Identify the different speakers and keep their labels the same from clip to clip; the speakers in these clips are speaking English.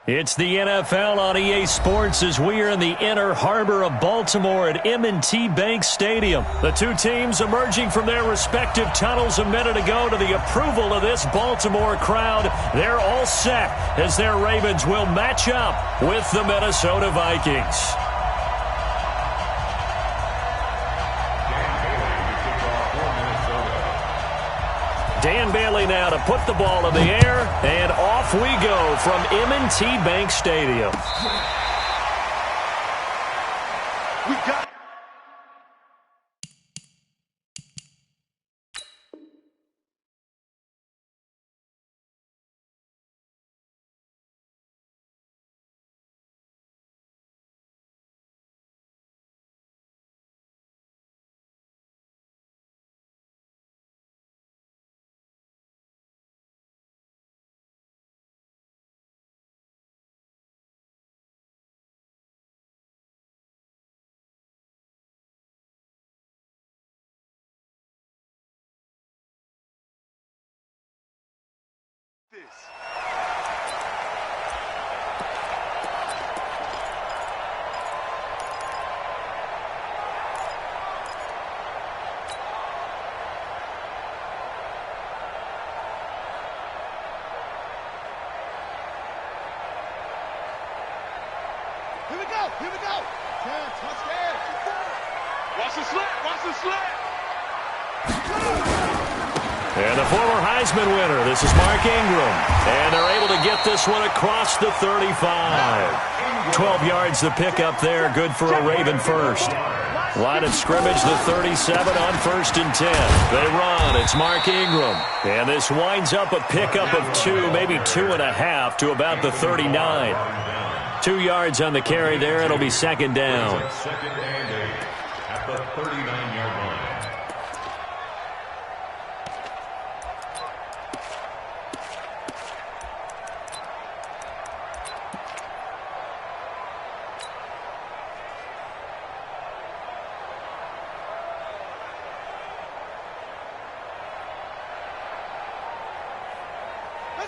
Speaker 1: It's the NFL on EA Sports as we are in the inner harbor of Baltimore at M&T Bank Stadium. The two teams emerging from their respective tunnels a minute ago to the approval of this Baltimore crowd. They're all set as their Ravens will match up with the Minnesota Vikings. Dan Bailey now to put the ball in the air, and off we go from M&T Bank Stadium.
Speaker 2: We got this. Here we go. Here we go. Touchdown. Watch the slant. Watch the slant.
Speaker 1: And the former Heisman winner, this is Mark Ingram. And they're able to get this one across the 35. 12 yards the pick up there, good for a Raven first. Line of scrimmage, the 37 on 1st and 10. They run, it's Mark Ingram. And this winds up a pickup of 2, maybe 2.5 to about the 39. 2 yards on the carry there, it'll be second down.
Speaker 3: Second and 8 at the 39-yard line.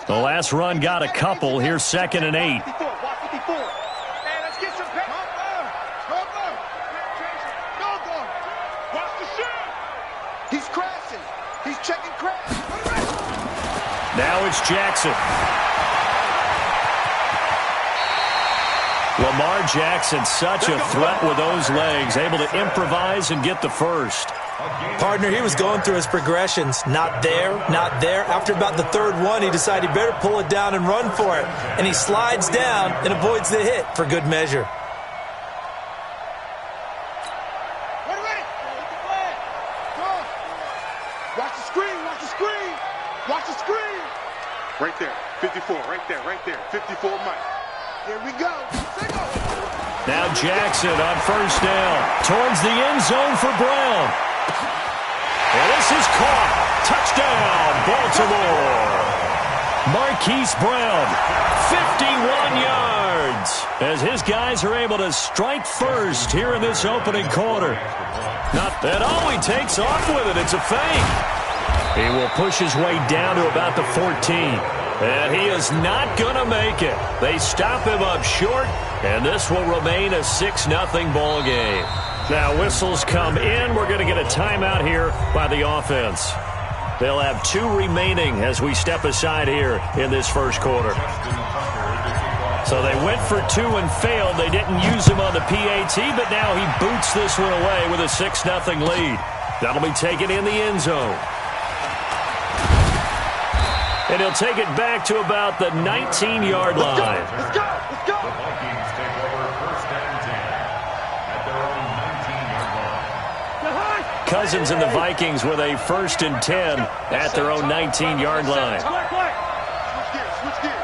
Speaker 1: The last run got a couple. Here's second and 8.
Speaker 2: He's crashing. He's checking crash.
Speaker 1: Now it's Jackson. Lamar Jackson, such a threat with those legs, able to improvise and get the first.
Speaker 4: Partner, he was going through his progressions. Not there, not there. After about the third one, he decided he better pull it down and run for it. And he slides down and avoids the hit for good measure.
Speaker 2: Watch the screen, watch the screen. Watch the screen. Right there, 54, right there, right there. 54 Mike. Here we go.
Speaker 1: Now Jackson on first down. Towards the end zone for Brown. And this is caught. Touchdown, Baltimore. Marquise Brown, 51 yards. As his guys are able to strike first here in this opening quarter. And oh, he takes off with it. It's a fake. He will push his way down to about the 14. And he is not going to make it. They stop him up short, and this will remain a 6-0 ball game. Now whistles come in. We're going to get a timeout here by the offense. They'll have 2 remaining as we step aside here in this first quarter. So they went for 2 and failed. They didn't use him on the PAT, but now he boots this one away with a 6-0 lead. That'll be taken in the end zone. And he'll take it back to about the 19-yard line.
Speaker 2: Let's go, let's go.
Speaker 3: The Vikings take over first and 10 at their own 19-yard line.
Speaker 1: Cousins and the Vikings with a 1st and 10 at their own 19-yard line.
Speaker 2: Switch gears, switch gears.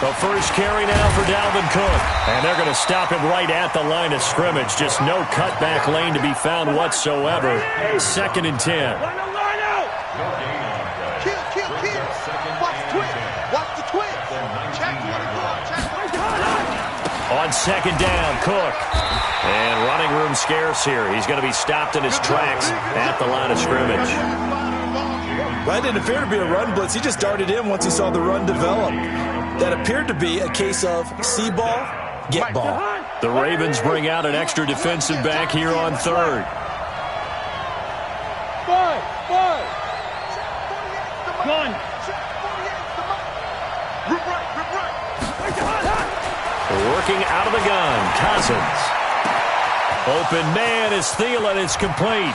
Speaker 1: The first carry now for Dalvin Cook. And they're going to stop him right at the line of scrimmage. Just no cutback lane to be found whatsoever. 2nd and 10.
Speaker 2: Kill. Watch the twins. Watch the twins. Check what it goes.
Speaker 1: On 2nd down, Cook. And running room scarce here. He's going to be stopped in his tracks at the line of scrimmage.
Speaker 4: Well, that didn't appear to be a run blitz. He just darted in once he saw the run develop. That appeared to be a case of see ball, get ball.
Speaker 1: The Ravens bring out an extra defensive back here on third.
Speaker 2: Gun.
Speaker 1: Working out of the gun, Cousins. Open man is Thielen. It's complete.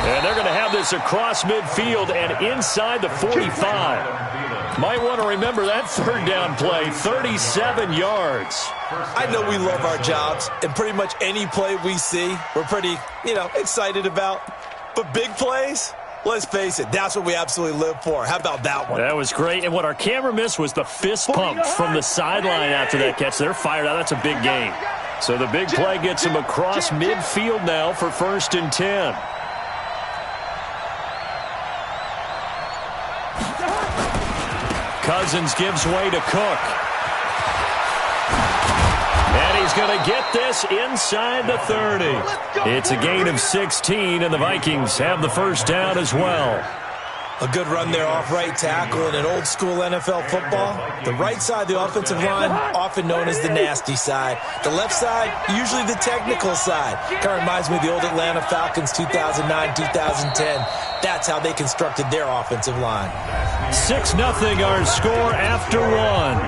Speaker 1: And they're going to have this across midfield and inside the 45. Might want to remember that third down play, 37 yards.
Speaker 4: I know we love our jobs, and pretty much any play we see, we're pretty, excited about. But big plays, let's face it, that's what we absolutely live for. How about that one?
Speaker 1: That was great. And what our camera missed was the fist pump from the sideline after that catch. They're fired out. That's a big gain. So the big play gets him across midfield now for 1st and 10. Cousins gives way to Cook. And he's going to get this inside the 30. It's a gain of 16, and the Vikings have the first down as well.
Speaker 4: A good run there off right tackle in an old-school NFL football. The right side of the offensive line, often known as the nasty side. The left side, usually the technical side. Kind of reminds me of the old Atlanta Falcons 2009-2010. That's how they constructed their offensive line.
Speaker 1: 6-0 our score after one.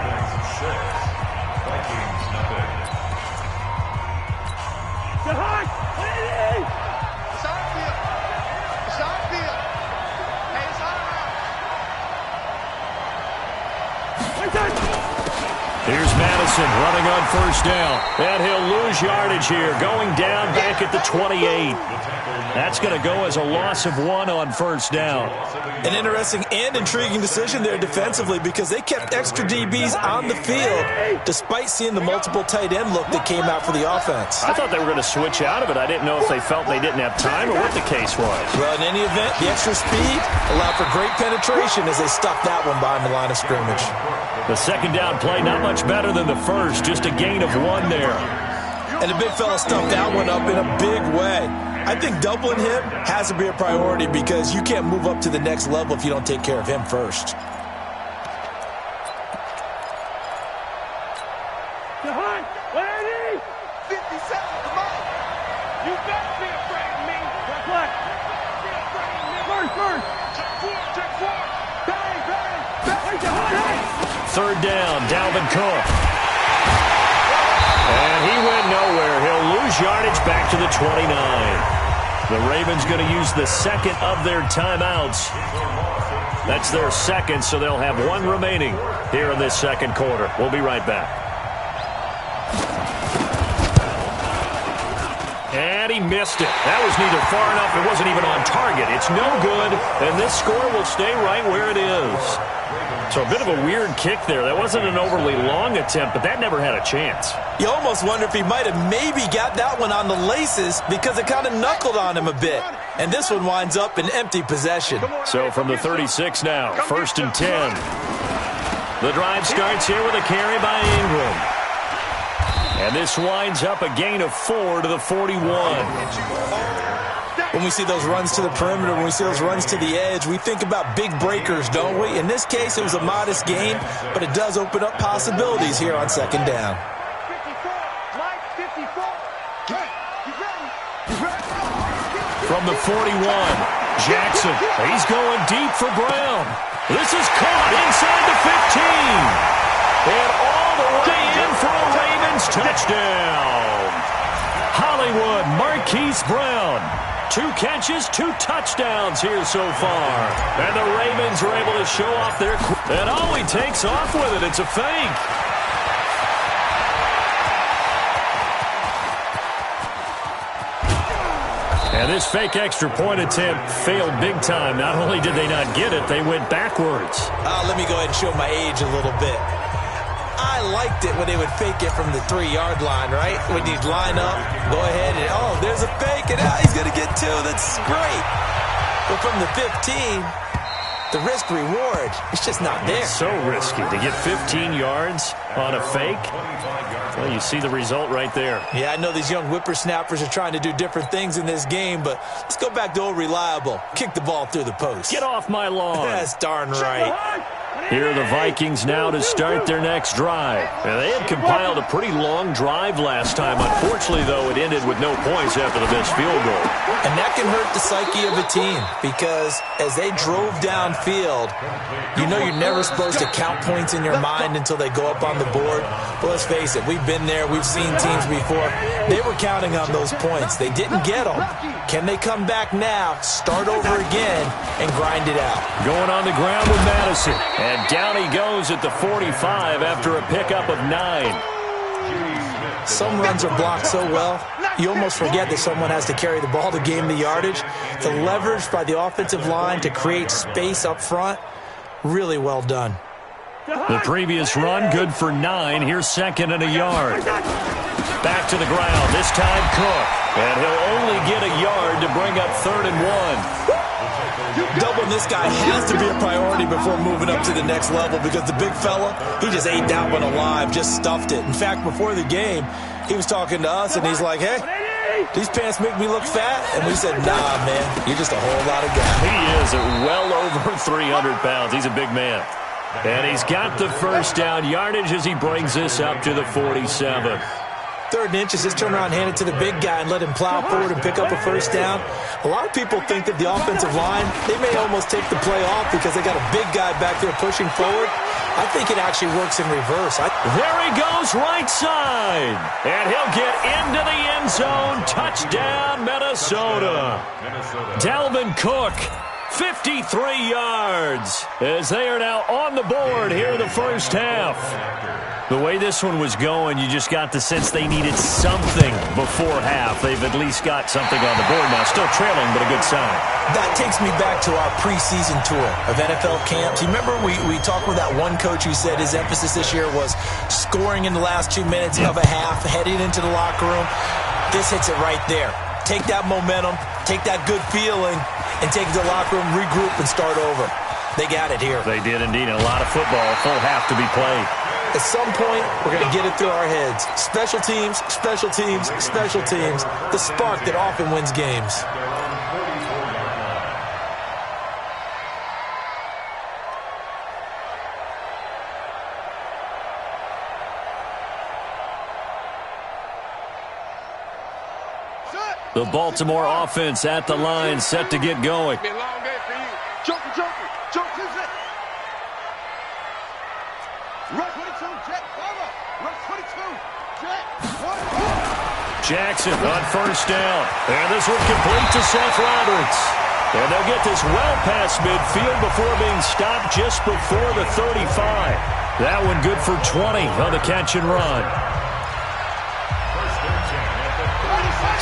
Speaker 1: Here's Madison running on first down. And he'll lose yardage here, going down back at the 28. That's going to go as a loss of 1 on first down.
Speaker 4: An interesting and intriguing decision there defensively because they kept extra DBs on the field despite seeing the multiple tight end look that came out for the offense.
Speaker 1: I thought they were going to switch out of it. I didn't know if they felt they didn't have time or what the case was.
Speaker 4: Well, in any event, the extra speed allowed for great penetration as they stuffed that one behind the line of scrimmage.
Speaker 1: The second down play not much better than the first, just a gain of 1 there.
Speaker 4: And the big fella stuffed that one up in a big way. I think doubling him has to be a priority because you can't move up to the next level if you don't take care of him first.
Speaker 1: Third down, Dalvin Cook. And he went nowhere. He'll lose yardage back to the 29. The Ravens going to use the second of their timeouts. That's their second, so they'll have 1 remaining here in this second quarter. We'll be right back. And he missed it. That was neither far enough. It wasn't even on target. It's no good, and this score will stay right where it is. So a bit of a weird kick there. That wasn't an overly long attempt, but that never had a chance.
Speaker 4: You almost wonder if he might have maybe got that one on the laces because it kind of knuckled on him a bit. And this one winds up in empty possession.
Speaker 1: So from the 36 now, 1st and 10. The drive starts here with a carry by Ingram. And this winds up a gain of 4 to the 41.
Speaker 4: When we see those runs to the perimeter, when we see those runs to the edge, we think about big breakers, don't we? In this case, it was a modest gain, but it does open up possibilities here on second down.
Speaker 1: From the 41, Jackson. He's going deep for Brown. This is caught inside the 15. And all the way in for a Ravens touchdown. Hollywood Marquise Brown. 2 catches, 2 touchdowns here so far. And the Ravens are able to show off their... And all he takes off with it, it's a fake. And this fake extra point attempt failed big time. Not only did they not get it, they went backwards.
Speaker 4: Let me go ahead and show my age a little bit. I liked it when they would fake it from the 3-yard line, right? When you'd line up, go ahead and, oh, there's a fake, and he's going to get 2. That's great. But from the 15, the risk-reward, it's just not there.
Speaker 1: It's so risky to get 15 yards on a fake. Well, you see the result right there.
Speaker 4: Yeah, I know these young whippersnappers are trying to do different things in this game, but let's go back to old reliable. Kick the ball through the post.
Speaker 1: Get off my lawn.
Speaker 4: That's darn right.
Speaker 1: Here are the Vikings now to start their next drive. Now, they had compiled a pretty long drive last time. Unfortunately, though, it ended with no points after the missed field goal.
Speaker 4: And that can hurt the psyche of a team because as they drove downfield, you know you're never supposed to count points in your mind until they go up on the board. But let's face it, we've been there. We've seen teams before. They were counting on those points. They didn't get them. Can they come back now, start over again, and grind it out?
Speaker 1: Going on the ground with Madison. And down he goes at the 45 after a pickup of 9.
Speaker 4: Some runs are blocked so well, you almost forget that someone has to carry the ball to gain the yardage. The leverage by the offensive line to create space up front, really well done.
Speaker 1: The previous run, good for 9. Here's second and a yard. Back to the ground, this time Cook. And he'll only get a yard to bring up 3rd and 1.
Speaker 4: Doubling this guy has to be a priority before moving up to the next level because the big fella, he just ate that one alive, just stuffed it. In fact, before the game, he was talking to us, and he's like, hey, these pants make me look fat? And we said, nah, man, you're just a whole lot of guy.
Speaker 1: He is at well over 300 pounds. He's a big man. And he's got the first down yardage as he brings this up to the 47.
Speaker 4: 3rd and inches, just turn around, hand it to the big guy, and let him plow forward and pick up a first down. A lot of people think that the offensive line, they may almost take the play off because they got a big guy back there pushing forward. I think it actually works in reverse.
Speaker 1: There he goes, right side. And he'll get into the end zone. Touchdown, Minnesota. Dalvin Cook, 53 yards, as they are now on the board here in the first half. The way this one was going, you just got the sense they needed something before half. They've at least got something on the board now. Still trailing, but a good sign.
Speaker 4: That takes me back to our preseason tour of NFL camps. You remember we talked with that one coach who said his emphasis this year was scoring in the last 2 minutes of a half, heading into the locker room. This hits it right there. Take that momentum, take that good feeling, and take it to the locker room, regroup, and start over. They got it here.
Speaker 1: They did indeed. A lot of football, full half to be played.
Speaker 4: At some point, we're going to get it through our heads. Special teams, special teams, special teams. The spark that often wins games.
Speaker 1: The Baltimore offense at the line, set to get going. Jackson on first down. And this one complete to Seth Roberts. And they'll get this well past midfield before being stopped just before the 35. That one good for 20 on the catch and run.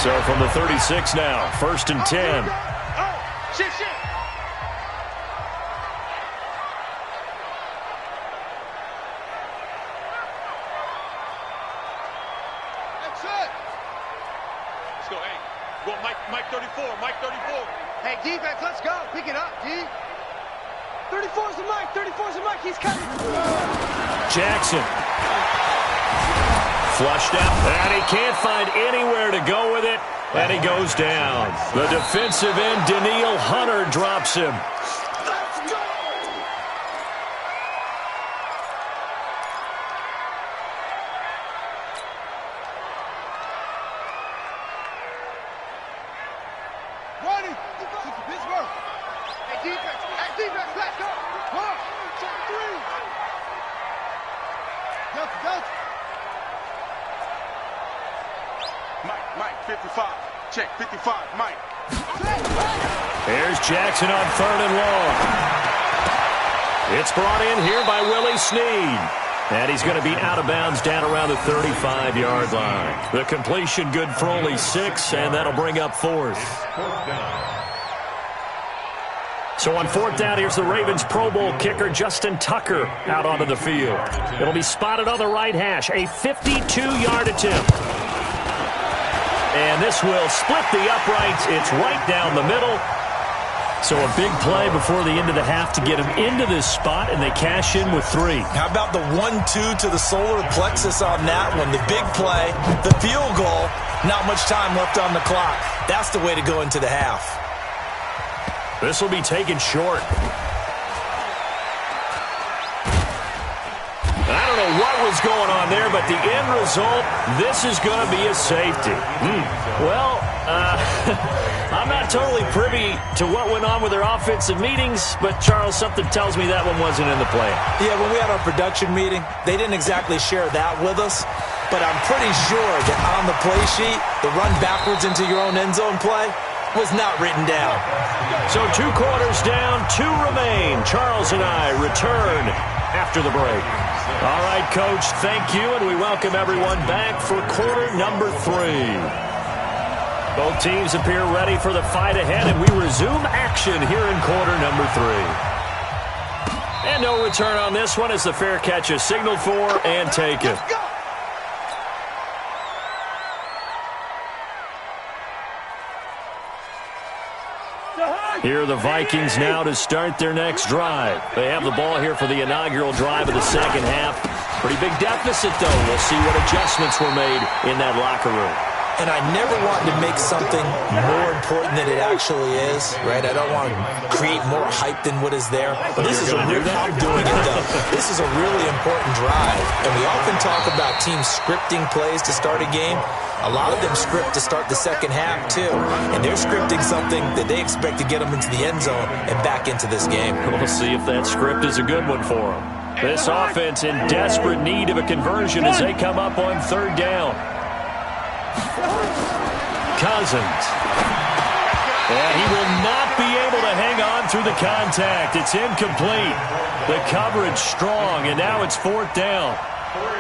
Speaker 1: So from the 36 now, 1st and 10.
Speaker 2: Mike 34, Mike 34. Hey, defense, let's go. Pick it up, D. 34's the Mike, 34's the Mike. He's coming.
Speaker 1: Jackson. Flushed out, and he can't find anywhere to go with it, and he goes down. The defensive end, Daniil Hunter, drops him.
Speaker 2: Mike, 55. Check, 55, Mike.
Speaker 1: Here's Jackson on 3rd and long. It's brought in here by Willie Snead. And he's going to be out of bounds down around the 35-yard line. The completion good for only 6, and that'll bring up 4th. So on 4th down, here's the Ravens Pro Bowl kicker Justin Tucker out onto the field. It'll be spotted on the right hash, a 52-yard attempt. And this will split the uprights. It's right down the middle. So a big play before the end of the half to get them into this spot, and they cash in with 3.
Speaker 4: How about the 1-2 to the solar plexus on that one? The big play, the field goal, not much time left on the clock. That's the way to go into the half.
Speaker 1: This will be taken short. I don't know what was going on there, but the end result, this is going to be a safety. Well, I'm not totally privy to what went on with their offensive meetings, but, Charles, something tells me that one wasn't in the plan.
Speaker 4: Yeah, when we had our production meeting, they didn't exactly share that with us, but I'm pretty sure that on the play sheet, the run backwards into your own end zone play was not written down.
Speaker 1: So 2 quarters down, 2 remain. Charles and I return after the break. All right, Coach, thank you, and we welcome everyone back for quarter number 3. Both teams appear ready for the fight ahead, and we resume action here in quarter number 3. And no return on this one as the fair catch is signaled for and taken. Here are the Vikings now to start their next drive. They have the ball here for the inaugural drive of the second half. Pretty big deficit, though. We'll see what adjustments were made in that locker room.
Speaker 4: And I never wanted to make something more important than it actually is, right? I don't want to create more hype than what is there. But this is I'm doing it, though. This is a really important drive. And we often talk about teams scripting plays to start a game. A lot of them script to start the second half, too. And they're scripting something that they expect to get them into the end zone and back into this game.
Speaker 1: We'll see if that script is a good one for them. This offense in desperate need of a conversion as they come up on 3rd down. Cousins. And he will not be able to hang on through the contact. It's incomplete. The coverage strong, and now it's 4th down.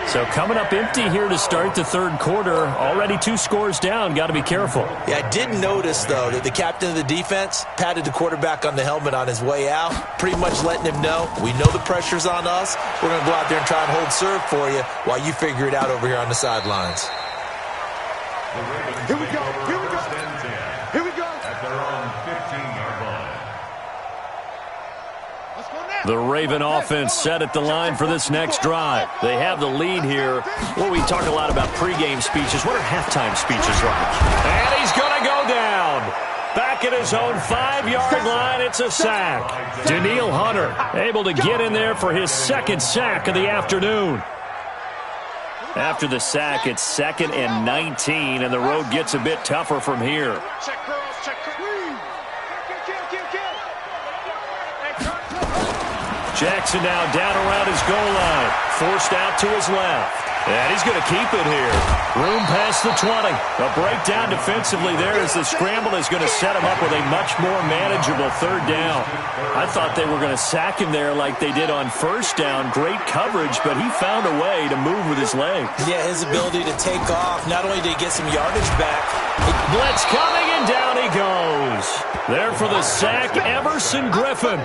Speaker 1: So coming up empty here to start the 3rd quarter. Already 2 scores down. Got to be careful.
Speaker 4: Yeah, I did notice, though, that the captain of the defense patted the quarterback on the helmet on his way out, pretty much letting him know, we know the pressure's on us. We're going to go out there and try and hold serve for you while you figure it out over here on the sidelines.
Speaker 2: Here we go. Here we go. Here we go.
Speaker 3: At their own 15-yard line.
Speaker 2: Let's go now.
Speaker 1: The Raven offense set at the line for this next drive. They have the lead here. Well, we talk a lot about pregame speeches. What are halftime speeches like? And he's going to go down. Back at his own 5-yard line, it's a sack. Daniil Hunter able to get in there for his 2nd sack of the afternoon. After the sack, it's 2nd and 19, and the road gets a bit tougher from here.
Speaker 2: Check girls, check girls.
Speaker 1: Jackson now down around his goal line. Forced out to his left. And he's going to keep it here. Room past the 20. A breakdown defensively there as the scramble is going to set him up with a much more manageable 3rd down. I thought they were going to sack him there like they did on 1st down. Great coverage, but he found a way to move with his legs.
Speaker 4: Yeah, his ability to take off. Not only did he get some yardage back.
Speaker 1: Blitz coming, and down he goes. There for the sack, Everson Griffin.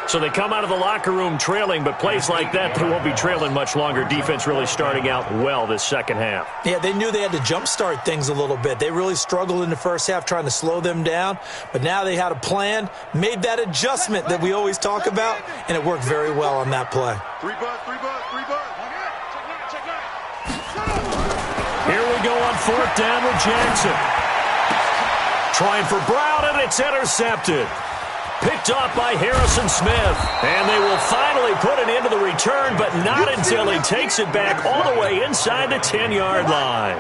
Speaker 1: So they come out of the locker room trailing, but plays like that, they won't be trailing much longer. Defense really starting out well this second half.
Speaker 4: Yeah, they knew they had to jumpstart things a little bit. They really struggled in the first half trying to slow them down, but now they had a plan, made that adjustment that we always talk about, and it worked very well on that play.
Speaker 2: 3 bud, 3 bud, 3 bud. Check
Speaker 1: Here we go on 4th down with Jackson. Trying for Brown, and it's intercepted. Picked off by Harrison Smith. And they will finally put an end to the return, but not until he takes it back all the way inside the 10-yard line.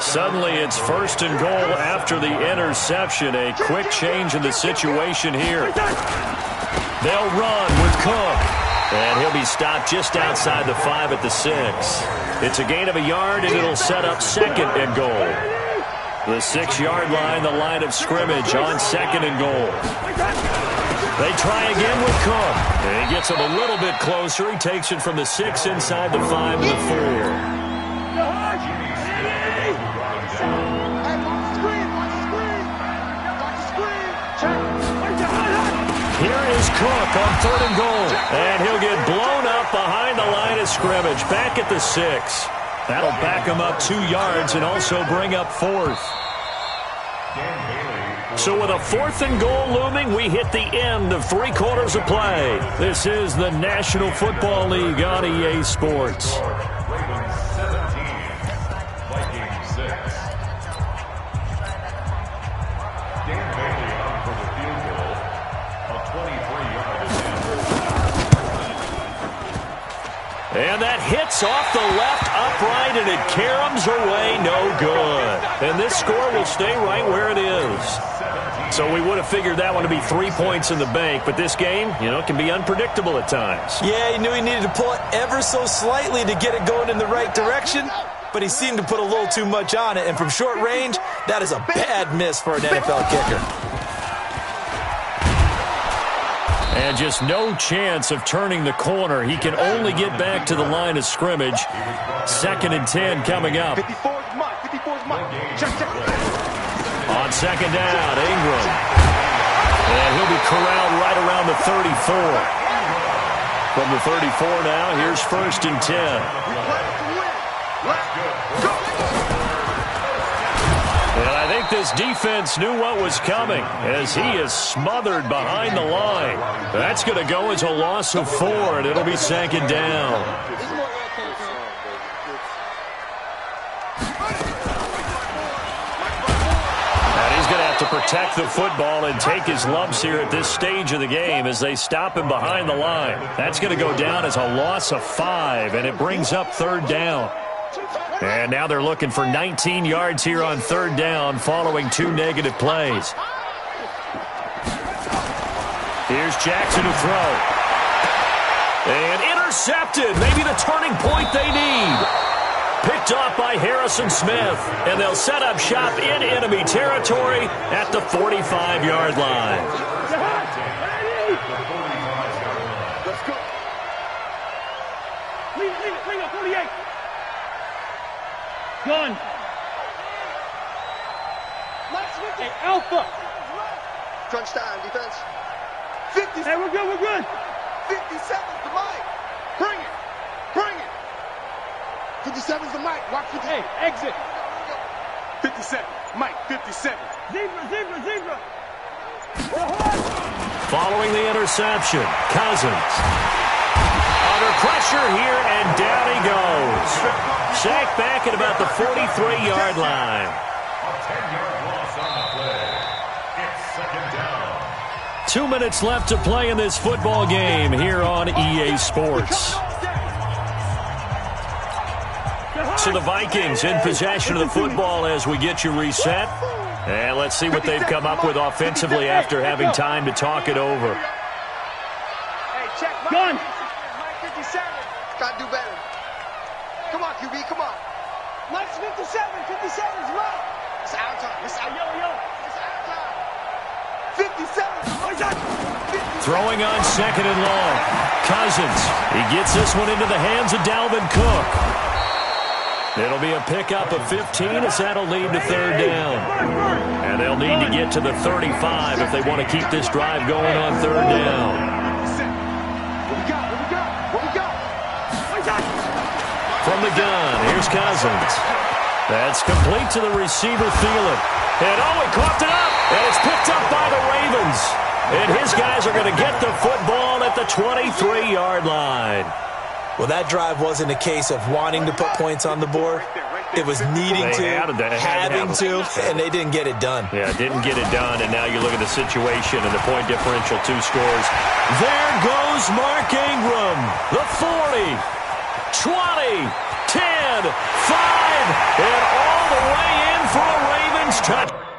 Speaker 1: Suddenly it's 1st and goal after the interception. A quick change in the situation here. They'll run with Cook. And he'll be stopped just outside the 5 at the 6. It's a gain of a yard, and it'll set up 2nd and goal. The 6-yard line, the line of scrimmage on 2nd and goal. They try again with Cook. And he gets him a little bit closer. He takes it from the 6 inside the 5 to the 4. Here is Cook on 3rd and goal. And he'll get blown up behind the line of scrimmage. Back at the 6. That'll back him up 2 yards and also bring up 4th. So with a 4th and goal looming, we hit the end of 3 quarters of play. This is the National Football League on EA Sports.
Speaker 3: Ravens 17, Vikings 6. Dan Bailey on for the field goal. A 23-yard attempt.
Speaker 1: And that hits off the left upright, and it caroms away no good. And this score will stay right where it is. So we would have figured that one to be 3 points in the bank, but this game, can be unpredictable at times.
Speaker 4: Yeah, he knew he needed to pull it ever so slightly to get it going in the right direction, but he seemed to put a little too much on it, and from short range, that is a bad miss for an NFL kicker.
Speaker 1: And just no chance of turning the corner. He can only get back to the line of scrimmage. 2nd and 10 coming up.
Speaker 2: 54's mine. 54's mine. Check.
Speaker 1: On 2nd down, Ingram. And he'll be corralled right around the 34. From the 34 now, here's 1st and 10.
Speaker 2: We play to win. Let's go.
Speaker 1: And I think this defense knew what was coming as he is smothered behind the line. That's going to go as a loss of 4, and it'll be 2nd down. And he's going to have to protect the football and take his lumps here at this stage of the game as they stop him behind the line. That's going to go down as a loss of 5, and it brings up 3rd down. And now they're looking for 19 yards here on 3rd down following 2 negative plays. Here's Jackson to throw. And intercepted. Maybe the turning point they need. Picked off by Harrison Smith. And they'll set up shop in enemy territory at the 45-yard line.
Speaker 2: Let's go. Leave it, 48. Gun. Hey, Alpha.
Speaker 5: Crunch time, defense.
Speaker 2: 50. Hey, we're good.
Speaker 5: 57's the mic. Bring it. 57's the mic. Watch 50.
Speaker 2: Hey, exit.
Speaker 5: 57. Mike, 57.
Speaker 2: Zebra.
Speaker 1: Following the interception, Cousins. Under pressure here, and down he goes. Sacked back at about the 43-yard line.
Speaker 3: A 10-yard loss on the play. It's 2nd down.
Speaker 1: 2 minutes left to play in this football game here on EA Sports. So the Vikings in possession of the football as we get you reset. And let's see what they've come up with offensively after having time to talk it over.
Speaker 2: Hey, check. Gun.
Speaker 5: Mike, 57. Gotta do better. Come on, QB, come on.
Speaker 2: Mike's 57. 57's mine.
Speaker 5: It's our time. It's our
Speaker 2: Yo.
Speaker 5: time. 57.
Speaker 1: Throwing on 2nd and long. Cousins. He gets this one into the hands of Dalvin Cook. It'll be a pickup of 15 as that'll lead to 3rd down. And they'll need to get to the 35 if they want to keep this drive going on 3rd down.
Speaker 5: What we got?
Speaker 1: From the gun, here's Cousins. That's complete to the receiver, Thielen. And he coughed it up, and it's picked up by the Ravens. And his guys are going to get the football at the 23-yard line.
Speaker 4: Well, that drive wasn't a case of wanting to put points on the board. It was needing to, having to, and they didn't get it done.
Speaker 1: Yeah, didn't get it done, and now you look at the situation and the point differential, 2 scores. There goes Mark Ingram, the 40, 20, 10, 5, and all the way in for a Ravens touchdown.